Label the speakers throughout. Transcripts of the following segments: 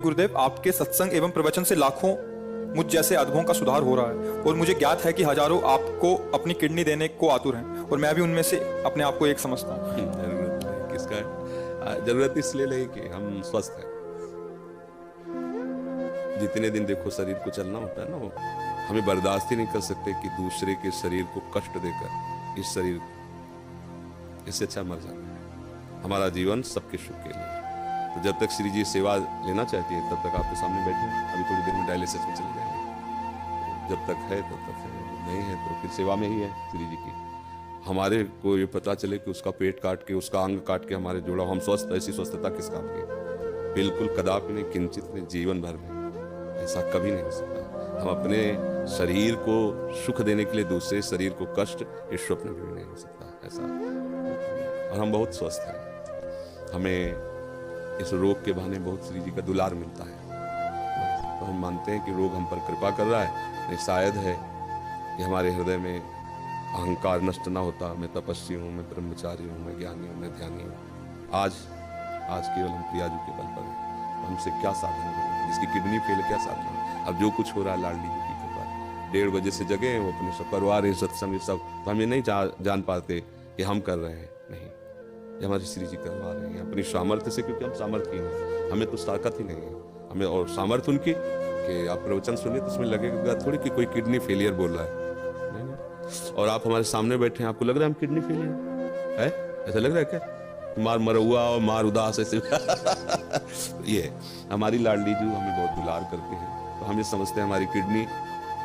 Speaker 1: गुरुदेव, आपके सत्संग एवं प्रवचन से लाखों मुझ जैसे अधमों का सुधार हो रहा है और मुझे ज्ञात है कि हजारों आपको अपनी किडनी देने को आतुर हैं और मैं भी उनमें से अपने आप को एक समझता हूँ।
Speaker 2: जरूरत नहीं, किसका है? जरूरत इसलिए नहीं कि हम स्वस्थ हैं। जितने दिन देखो शरीर को चलना होता है ना, वो हमें बर्दाश्त ही नहीं कर सकते कि दूसरे के शरीर को कष्ट देकर इस शरीर इससे अच्छा मर जाता है। हमारा जीवन सबके सुख के लिए। तो जब तक श्री जी सेवा लेना चाहती है तब तक आपके सामने बैठे हैं। अभी थोड़ी देर में डायलिसिस में चले जाएंगे। जब तक है तब तक है, नहीं है तो फिर सेवा में ही है श्री जी की। हमारे को ये पता चले कि उसका पेट काट के, उसका अंग काट के हमारे जोड़ा, हम स्वस्थ, ऐसी स्वस्थता किस काम की? बिल्कुल कदापि नहीं, किंचित नहीं, जीवन भर में ऐसा कभी नहीं हो सकता। हम अपने शरीर को सुख देने के लिए दूसरे शरीर को कष्ट, इस स्वप्न भी नहीं हो सकता ऐसा। और हम बहुत स्वस्थ हैं। हमें इस रोग के बहाने बहुत श्री जी का दुलार मिलता है। तो हम मानते हैं कि रोग हम पर कृपा कर रहा है। नहीं, शायद है कि हमारे हृदय में अहंकार नष्ट ना होता। मैं तपस्वी हूँ, मैं ब्रह्मचारी हूँ, मैं ज्ञानी हूँ, मैं ध्यानी हूँ। आज केवल हम प्रियाजू के बल पर हैं। हमसे क्या साधना करें? जिसकी किडनी फेल, क्या साधना? अब जो कुछ हो रहा है लाडली जी की कृपा। 1:30 बजे से जगे हैं, वो अपने सब करवा रहे हैं सत्संग सब, तो हम ये नहीं जान पाते कि हम कर रहे हैं। नहीं, ये हमारे श्री जी करवा रहे हैं अपनी सामर्थ्य से, क्योंकि हम सामर्थ्य हैं। हमें तो ताकत ही नहीं है। हमें और सामर्थ्य उनकी कि आप प्रवचन सुनिए तो उसमें लगेगा थोड़ी कि कोई किडनी फेलियर बोल रहा है। नहीं। और आप हमारे सामने बैठे हैं, आपको लग रहा है हम किडनी फेलियर है? ऐसा लग रहा है क्या? मार मरहुआ और मार उदास ऐसे ये हमारी लाडली जू हमें बहुत दुलार करते हैं। तो हम ये समझते हैं हमारी किडनी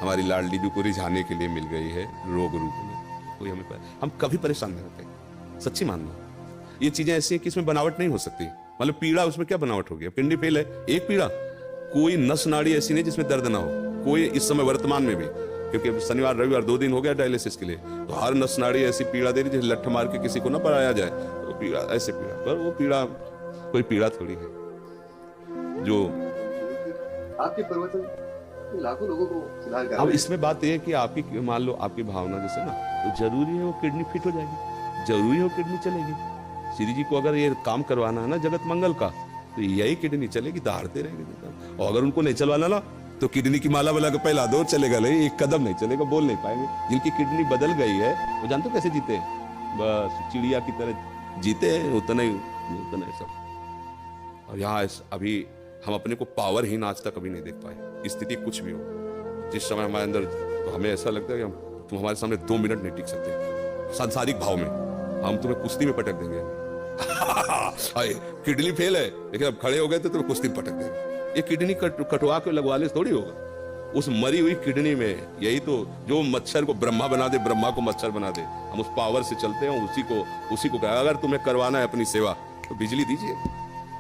Speaker 2: हमारी लाडली जू को रिझाने के लिए मिल गई है रोग रूप में। कोई हम कभी परेशान नहीं होते। सच्ची मानना, ये चीजें ऐसी हैं कि इसमें बनावट नहीं हो सकती। मतलब पीड़ा, उसमें क्या बनावट होगी? किडनी फेल है, एक पीड़ा। कोई नस नाड़ी ऐसी नहीं जिसमें दर्द ना हो, कोई इस समय वर्तमान में भी, क्योंकि शनिवार रविवार 2 दिन हो गया डायलिसिस के लिए, तो हर नस नाड़ी ऐसी पीड़ा दे रही जैसे लठ मार के किसी को ना पराया जाए। तो पीड़ा, ऐसे पीड़ा, पर वो पीड़ा कोई पीड़ा थोड़ी है जो
Speaker 3: आपके प्रवचन लाखों लोगों को सुधार कर।
Speaker 2: अब इसमें बात यह है कि आपकी, मान लो आपकी भावना जैसे ना, तो जरूरी है वो किडनी फिट हो जाएगी, जरूरी है वो किडनी चलेगी। श्री जी को अगर ये काम करवाना है ना जगत मंगल का, तो यही किडनी चलेगी, दहाड़ते रहेंगे। और अगर उनको नहीं चलवाना ना, तो किडनी की माला वाला का पहला दौर चलेगा, नहीं एक कदम नहीं चलेगा, बोल नहीं पाएंगे। जिनकी किडनी बदल गई है वो जानते हो कैसे जीते हैं? बस चिड़िया की तरह जीते हैं, उतना ही सब। और यहाँ अभी हम अपने को पावरहीन आज तक कभी नहीं देख पाए। स्थिति कुछ भी हो, जिस समय हमारे अंदर, तो हमें ऐसा लगता है कि तुम हमारे सामने 2 मिनट नहीं टिक सकते। सांसारिक भाव में हम तुम्हें कुश्ती में पटक देंगे। किडनी फेल है, लेकिन अब खड़े हो गए तो तुम्हें कुश्ती में पटक देंगे। ये किडनी कटवा के लगवा ले थोड़ी होगा। उस मरी हुई किडनी में, यही तो जो मच्छर को ब्रह्मा बना दे, ब्रह्मा को मच्छर बना दे, हम उस पावर से चलते हैं। उसी को कहा, अगर तुम्हें करवाना है अपनी सेवा तो बिजली दीजिए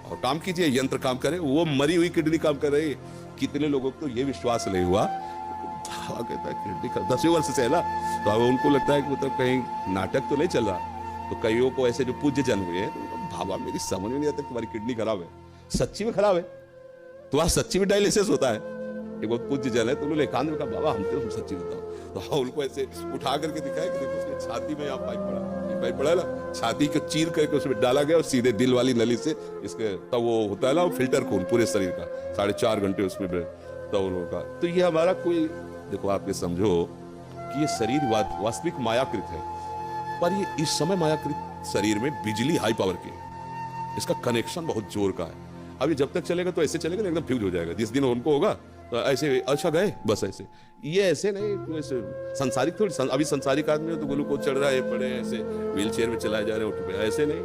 Speaker 2: और काम कीजिए, यंत्र काम करे। वो मरी हुई किडनी काम कर रही है। कितने लोगों को तो ये विश्वास नहीं हुआ, कहता है किडनी 10 वर्ष से है ना, तो अब उनको लगता है कि मतलब कहीं नाटक तो नहीं चल रहा। तो कईयों को ऐसे जो पूज्य जन हुए हैं, तो भावा मेरी समझ में नहीं आता तुम्हारी किडनी खराब है, सच्ची में खराब है, तुम्हारा सच्ची में डायलिसिस होता है। एक बहुत पूज्य जन है, तो उन्होंने एकांत में कहा बाबा हम तो सच्ची बताओ। तो उनको ऐसे उठा करके दिखाया कि देखो उसकी छाती में यहाँ पाइप पड़ा, ये पाइप पड़ा ना, छाती को चीर करके उसमें डाला गया और सीधे दिल वाली नली से इसके, तब वो होता है ना फिल्टर खून पूरे शरीर का, 4.5 घंटे उसमें तब उनका। तो ये हमारा कोई, देखो आप ये समझो कि ये शरीर वास्तविक मायाकृत है, पर ये इस समय मायाकृत शरीर में बिजली हाई पावर की है। इसका कनेक्शन बहुत जोर का है। अभी जब तक चलेगा तो ऐसे चलेगा, एकदम फ्यूज हो जाएगा। जिस दिन उनको होगा तो ऐसे, अच्छा गए बस ऐसे। ये ऐसे नहीं, तो ऐसे संसारिक थोड़ी, अभी संसारिक आदमी हो तो ग्लूकोज चढ़ रहा है, पड़े ऐसे व्हील चेयर में चलाए जा रहे हैं, उठ पे, ऐसे नहीं।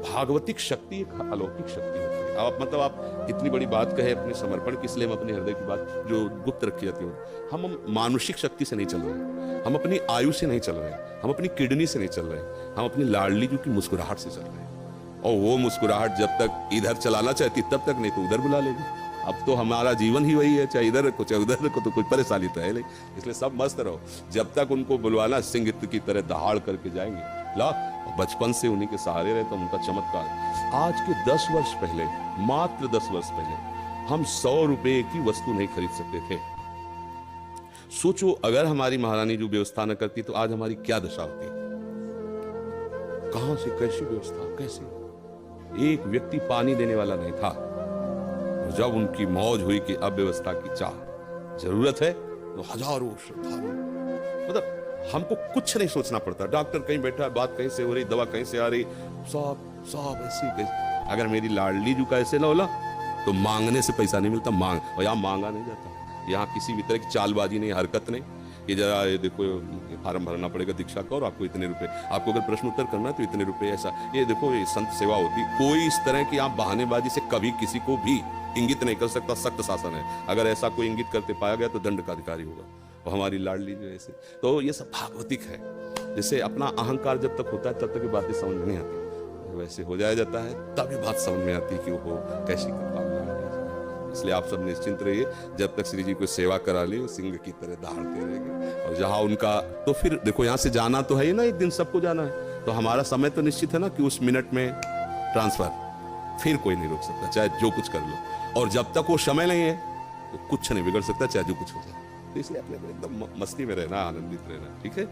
Speaker 2: भागवतिक शक्ति एक अलौकिक शक्ति होती है। आप मतलब आप इतनी बड़ी बात कहे अपने समर्पण की, इसलिए हम अपने हृदय की बात जो गुप्त रखी जाती है, हम मानुषिक शक्ति से नहीं चल रहे, हम अपनी आयु से नहीं चल रहे, हम अपनी किडनी से नहीं चल रहे, हम अपनी लाडली जी की मुस्कुराहट से चल रहे हैं। और वो मुस्कुराहट जब तक इधर चलाना चाहती तब तक, नहीं तो उधर बुला लेगी। अब तो हमारा जीवन ही वही है, चाहे इधर रखो चाहे उधर रखो, तो कोई परेशानी तो है नहीं। इसलिए सब मस्त रहो, जब तक उनको बुलवाना सिंह की तरह दहाड़ करके जाएंगे। ला, बचपन से उन्हीं के सहारे रहे तो उनका चमत्कार। आज के 10 वर्ष पहले, मात्र 10 वर्ष पहले, हम 100 रुपए की वस्तु नहीं खरीद सकते थे। सोचो अगर हमारी महारानी जो व्यवस्था न करती तो आज हमारी क्या दशा होती। कहां से कैसी व्यवस्था, कैसे? एक व्यक्ति पानी देने वाला नहीं था। जब उनकी मौज हुई कि अब व्यवस्था की चाह जरूरत है, तो हजारों श्रद्धालु, मतलब हमको कुछ नहीं सोचना पड़ता। डॉक्टर कहीं बैठा है, बात कहीं से हो रही, दवा कहीं से आ रही, सब ऐसी कैसे। अगर मेरी लाडली जू का ऐसे ना होला तो मांगने से पैसा नहीं मिलता, और यहाँ मांगा नहीं जाता। यहाँ किसी भी तरह की चालबाजी नहीं, हरकत नहीं। ये जरा ये देखो, ये फार्म भरना पड़ेगा दीक्षा का और आपको इतने रुपए, आपको अगर प्रश्न उत्तर करना है तो इतने रुपए, ऐसा। ये देखो, ये संत सेवा होती। कोई इस तरह की आप बहानेबाजी से कभी किसी को भी इंगित नहीं कर सकता। सख्त शासन है, अगर ऐसा कोई इंगित करते पाया गया तो दंड का अधिकारी होगा। और हमारी लाडली जो ऐसे, तो ये सब भागवतिक है। जैसे अपना अहंकार जब तक होता है तब तक ये बातें समझ में नहीं आती, वैसे हो जाया जाता है तब ये बात समझ में आती है कि वो कैसी कृपा। इसलिए आप सब निश्चिंत रहिए, जब तक श्री जी को सेवा करा ली वो सिंह की तरह दहाड़ते रहेंगे। और जहां उनका, तो फिर देखो यहाँ से जाना तो है ही ना, एक दिन सबको जाना है, तो हमारा समय तो निश्चित है ना कि उस मिनट में ट्रांसफर, फिर कोई नहीं रोक सकता, चाहे जो कुछ कर लो। और जब तक वो समय नहीं है तो कुछ नहीं बिगड़ सकता, चाहे जो कुछ हो जाए। तो इसलिए अपने को एकदम मस्ती में रहना, आनंदित रहना, ठीक है।